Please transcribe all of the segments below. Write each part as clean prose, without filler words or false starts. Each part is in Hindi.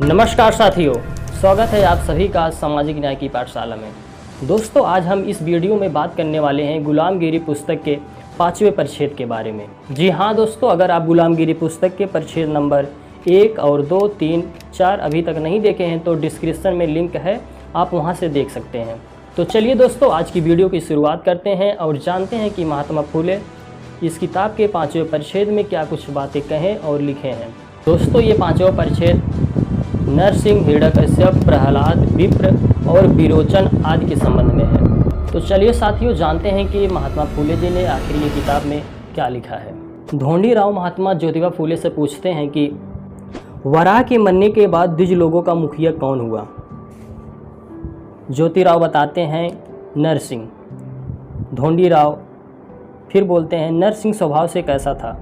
नमस्कार साथियों, स्वागत है आप सभी का सामाजिक न्याय की पाठशाला में। दोस्तों, आज हम इस वीडियो में बात करने वाले हैं गुलामगिरी पुस्तक के 5वें परिच्छेद के बारे में। जी हाँ दोस्तों, अगर आप गुलामगिरी पुस्तक के परिच्छेद नंबर 1 और 2, 3, 4 अभी तक नहीं देखे हैं तो डिस्क्रिप्शन में लिंक है, आप वहाँ से देख सकते हैं। तो चलिए दोस्तों, आज की वीडियो की शुरुआत करते हैं और जानते हैं कि महात्मा फुले इस किताब के 5वें परिच्छेद में क्या कुछ बातें कहें और लिखे हैं। दोस्तों, ये 5वां परिच्छेद नरसिंह, हिरण्यकश्यप, प्रहलाद, विप्र और विरोचन आदि के संबंध में है। तो चलिए साथियों, जानते हैं कि महात्मा फुले जी ने आखिर ये किताब में क्या लिखा है। ढोंडीराव महात्मा ज्योतिबा फुले से पूछते हैं कि वराह के मरने के बाद द्विज लोगों का मुखिया कौन हुआ। ज्योतिराव बताते हैं नरसिंह। ढोंडीराव फिर बोलते हैं नरसिंह स्वभाव से कैसा था।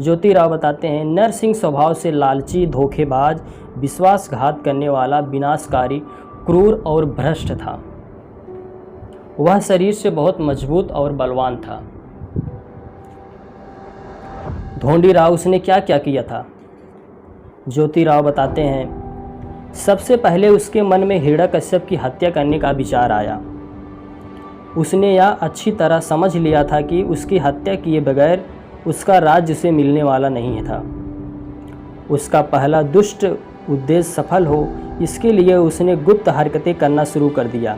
ज्योतिराव बताते हैं नरसिंह स्वभाव से लालची, धोखेबाज, विश्वासघात करने वाला, विनाशकारी, क्रूर और भ्रष्ट था। वह शरीर से बहुत मजबूत और बलवान था। ढोंडीराव उसने क्या क्या किया था। ज्योतिराव बताते हैं सबसे पहले उसके मन में हिरण्यकश्यप की हत्या करने का विचार आया। उसने यह अच्छी तरह समझ लिया था कि उसकी हत्या किए बगैर उसका राज्य से मिलने वाला नहीं था। उसका पहला दुष्ट उद्देश्य सफल हो, इसके लिए उसने गुप्त हरकतें करना शुरू कर दिया।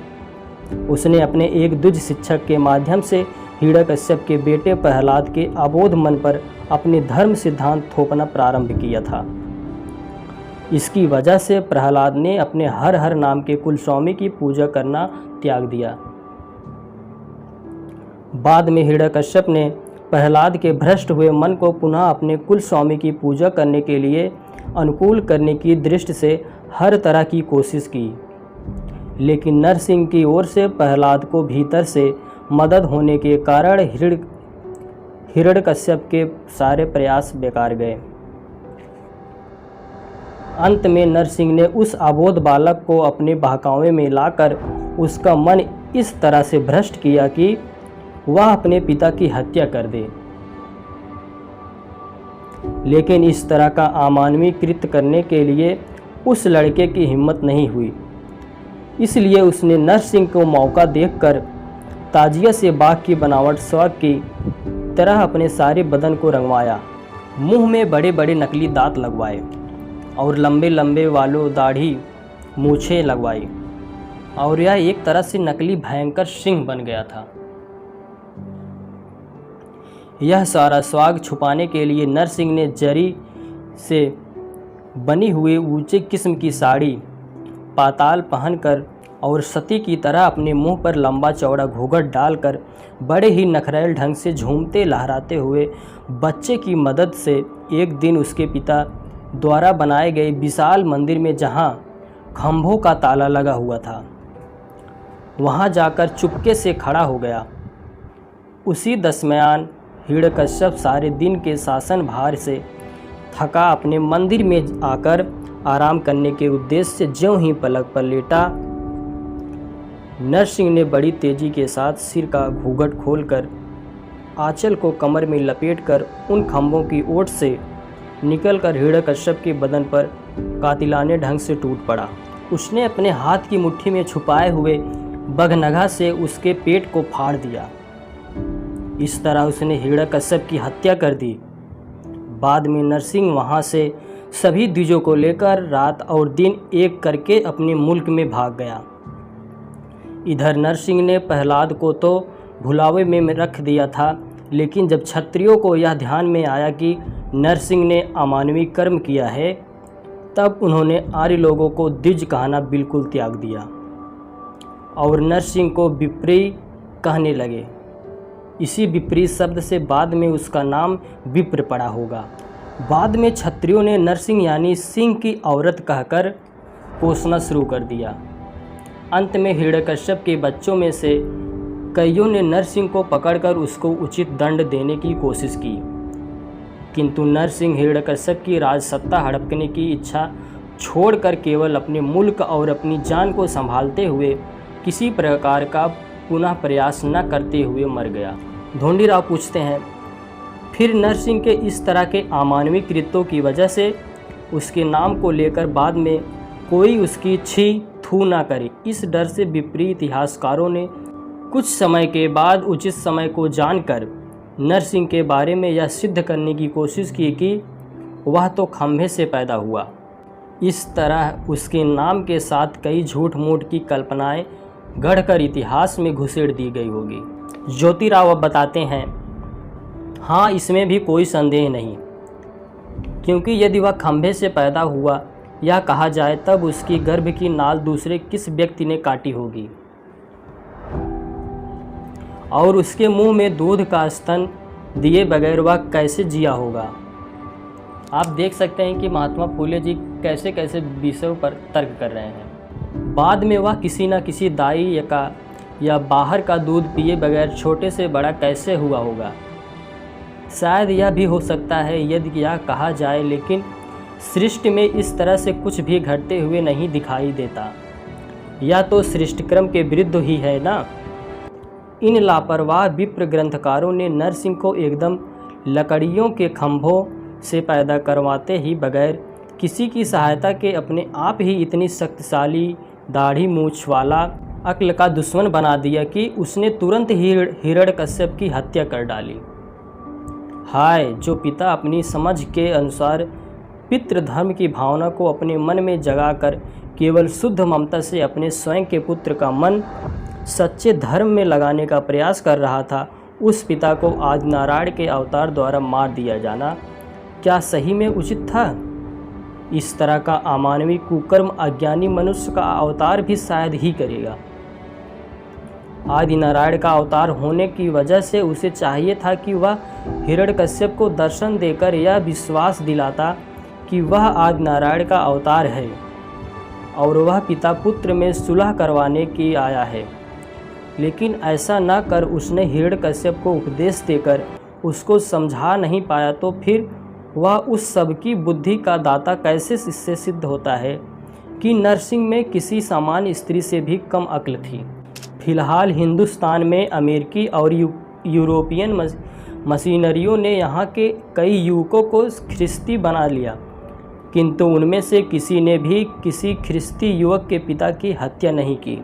उसने अपने एक द्विज शिक्षक के माध्यम से हिरण्यकश्यप के बेटे प्रहलाद के अबोध मन पर अपने धर्म सिद्धांत थोपना प्रारंभ किया था। इसकी वजह से प्रहलाद ने अपने हर हर नाम के कुलस्वामी की पूजा करना त्याग दिया। बाद में हिरण्यकश्यप ने प्रहलाद के भ्रष्ट हुए मन को पुनः अपने कुल स्वामी की पूजा करने के लिए अनुकूल करने की दृष्टि से हर तरह की कोशिश की, लेकिन नरसिंह की ओर से प्रहलाद को भीतर से मदद होने के कारण हिरण्यकश्यप के सारे प्रयास बेकार गए। अंत में नरसिंह ने उस अबोध बालक को अपने बहकावे में लाकर उसका मन इस तरह से भ्रष्ट किया कि वह अपने पिता की हत्या कर दे। लेकिन इस तरह का अमानवीय कृत्य करने के लिए उस लड़के की हिम्मत नहीं हुई। इसलिए उसने नरसिंह को मौका देखकर ताजिया से बाघ की बनावट स्वर्ण की तरह अपने सारे बदन को रंगवाया, मुंह में बड़े बड़े नकली दांत लगवाए और लंबे लंबे वालों दाढ़ी मूछें लगवाई, और यह एक तरह से नकली भयंकर सिंह बन गया था। यह सारा स्वाग छुपाने के लिए नरसिंह ने जरी से बनी हुई ऊंचे किस्म की साड़ी पाताल पहनकर और सती की तरह अपने मुंह पर लंबा चौड़ा घूंघट डालकर बड़े ही नखरेल ढंग से झूमते लहराते हुए बच्चे की मदद से एक दिन उसके पिता द्वारा बनाए गए विशाल मंदिर में, जहां खंभों का ताला लगा हुआ था, वहां जाकर चुपके से खड़ा हो गया। उसी दरमियान हिरण्यकश्यप सारे दिन के शासन भार से थका अपने मंदिर में आकर आराम करने के उद्देश्य से ज्यों ही पलक पर लेटा, नरसिंह ने बड़ी तेजी के साथ सिर का घूंघट खोलकर आंचल को कमर में लपेटकर उन खंभों की ओट से निकलकर हिरण्यकश्यप के बदन पर कातिलाने ढंग से टूट पड़ा। उसने अपने हाथ की मुट्ठी में छुपाए हुए बगनगा से उसके पेट को फाड़ दिया। इस तरह उसने हिरण्यकश्यप की हत्या कर दी। बाद में नरसिंह वहां से सभी द्विजों को लेकर रात और दिन एक करके अपने मुल्क में भाग गया। इधर नरसिंह ने प्रहलाद को तो भुलावे में रख दिया था, लेकिन जब क्षत्रियों को यह ध्यान में आया कि नरसिंह ने अमानवीय कर्म किया है, तब उन्होंने आर्य लोगों को द्विज कहना बिल्कुल त्याग दिया और नरसिंह को विप्री कहने लगे। इसी विपरीत शब्द से बाद में उसका नाम विप्र पड़ा होगा। बाद में क्षत्रियों ने नरसिंह यानी सिंह की औरत कहकर कोसना शुरू कर दिया। अंत में हिरण्यकश्यप के बच्चों में से कईयों ने नरसिंह को पकड़कर उसको उचित दंड देने की कोशिश की, किंतु नरसिंह हिरण्यकश्यप की राजसत्ता हड़पने की इच्छा छोड़कर केवल अपने मुल्क और अपनी जान को संभालते हुए किसी प्रकार का पुनः प्रयास न करते हुए मर गया। ढोंडीराव पूछते हैं फिर नरसिंह के इस तरह के अमानवीय कृत्यों की वजह से उसके नाम को लेकर बाद में कोई उसकी छी थू ना करे। इस डर से विपरीत इतिहासकारों ने कुछ समय के बाद उचित समय को जानकर नरसिंह के बारे में यह सिद्ध करने की कोशिश की कि वह तो खंभे से पैदा हुआ। इस तरह उसके नाम के साथ कई झूठ मूठ की कल्पनाएं गढ़कर इतिहास में घुसेड़ दी गई होगी। ज्योतिराव अब बताते हैं, हाँ, इसमें भी कोई संदेह नहीं, क्योंकि यदि वह खंभे से पैदा हुआ यह कहा जाए तब उसकी गर्भ की नाल दूसरे किस व्यक्ति ने काटी होगी और उसके मुंह में दूध का स्तन दिए बगैर वह कैसे जिया होगा। आप देख सकते हैं कि महात्मा फूले जी कैसे कैसे विषयों पर तर्क कर रहे हैं। बाद में वह किसी न किसी दाई या बाहर का दूध पिए बगैर छोटे से बड़ा कैसे हुआ होगा। शायद यह भी हो सकता है यदि यह कहा जाए, लेकिन सृष्टि में इस तरह से कुछ भी घटते हुए नहीं दिखाई देता। यह तो सृष्टिक्रम के विरुद्ध ही है ना। इन लापरवाह विप्र ग्रंथकारों ने नरसिंह को एकदम लकड़ियों के खंभों से पैदा करवाते ही बगैर किसी की सहायता के अपने आप ही इतनी शक्तिशाली दाढ़ी मूछ वाला अक्ल का दुश्मन बना दिया कि उसने तुरंत ही हिरण्यकश्यप की हत्या कर डाली। हाय, जो पिता अपनी समझ के अनुसार पितृधर्म की भावना को अपने मन में जगाकर केवल शुद्ध ममता से अपने स्वयं के पुत्र का मन सच्चे धर्म में लगाने का प्रयास कर रहा था, उस पिता को आदि नारायण के अवतार द्वारा मार दिया जाना क्या सही में उचित था? इस तरह का अमानवीय कुकर्म अज्ञानी मनुष्य का अवतार भी शायद ही करेगा। आदि नारायण का अवतार होने की वजह से उसे चाहिए था कि वह हिरण्यकश्यप को दर्शन देकर यह विश्वास दिलाता कि वह आदि नारायण का अवतार है और वह पिता पुत्र में सुलह करवाने की आया है। लेकिन ऐसा न कर उसने हिरण्यकश्यप को उपदेश देकर उसको समझा नहीं पाया, तो फिर वह उस सब की बुद्धि का दाता कैसे इससे सिद्ध होता है कि नरसिंह में किसी सामान्य स्त्री से भी कम अक्ल थी। फिलहाल हिंदुस्तान में अमेरिकी और यूरोपियन मशीनरियों ने यहाँ के कई युवकों को ख्रिस्ती बना लिया, किंतु उनमें से किसी ने भी किसी ख्रिस्ती युवक के पिता की हत्या नहीं की।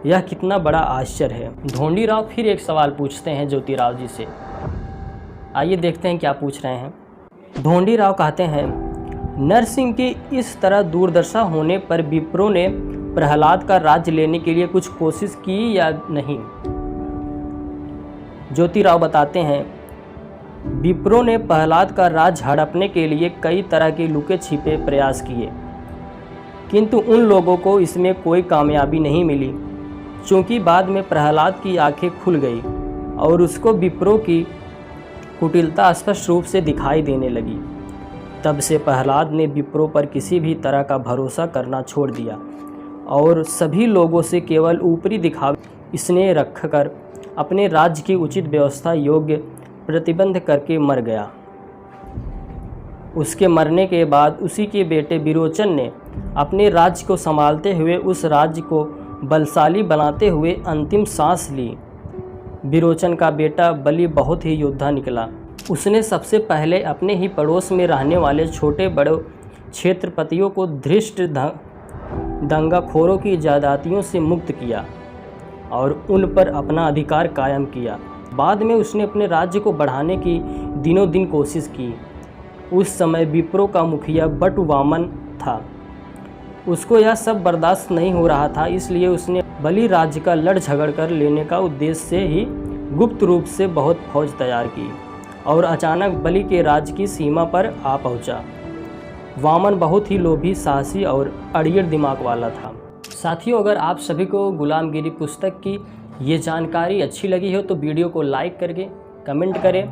यह कितना बड़ा आश्चर्य है। ढोंडीराव फिर एक सवाल पूछते हैं ज्योतिराव जी से। आइए देखते हैं क्या पूछ रहे हैं। ढोंडीराव कहते हैं, नरसिंह की इस तरह दुर्दशा होने पर विप्रों ने प्रहलाद का राज्य लेने के लिए कुछ कोशिश की या नहीं? ज्योतिराव बताते हैं, विप्रों ने प्रहलाद का राज्य हड़पने के लिए कई तरह के लुके छिपे प्रयास किए, किंतु उन लोगों को इसमें कोई कामयाबी नहीं मिली। चूँकि बाद में प्रहलाद की आंखें खुल गई और उसको विप्रों की कुटिलता स्पष्ट रूप से दिखाई देने लगी, तब से प्रहलाद ने विप्रों पर किसी भी तरह का भरोसा करना छोड़ दिया और सभी लोगों से केवल ऊपरी दिखावे स्नेह रखकर अपने राज्य की उचित व्यवस्था योग्य प्रतिबंध करके मर गया। उसके मरने के बाद उसी के बेटे विरोचन ने अपने राज्य को संभालते हुए उस राज्य को बलशाली बनाते हुए अंतिम सांस ली। विरोचन का बेटा बलि बहुत ही योद्धा निकला। उसने सबसे पहले अपने ही पड़ोस में रहने वाले छोटे बड़े क्षेत्रपतियों को धृष्ट दंगाखोरों की जायदादियों से मुक्त किया और उन पर अपना अधिकार कायम किया। बाद में उसने अपने राज्य को बढ़ाने की दिनों दिन कोशिश की। उस समय विप्रों का मुखिया बटु वामन था। उसको यह सब बर्दाश्त नहीं हो रहा था, इसलिए उसने बलि राज्य का लड़ झगड़ कर लेने का उद्देश्य से ही गुप्त रूप से बहुत फौज तैयार की और अचानक बलि के राज्य की सीमा पर आ पहुंचा। वामन बहुत ही लोभी, साहसी और अड़ियल दिमाग वाला था। साथियों, अगर आप सभी को गुलामगिरी पुस्तक की ये जानकारी अच्छी लगी हो तो वीडियो को लाइक करके कमेंट करें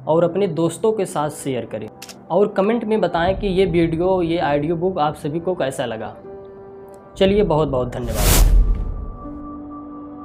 और अपने दोस्तों के साथ शेयर करें और कमेंट में बताएं कि ये वीडियो, ये ऑडियो बुक आप सभी को कैसा लगा। चलिए, बहुत बहुत धन्यवाद।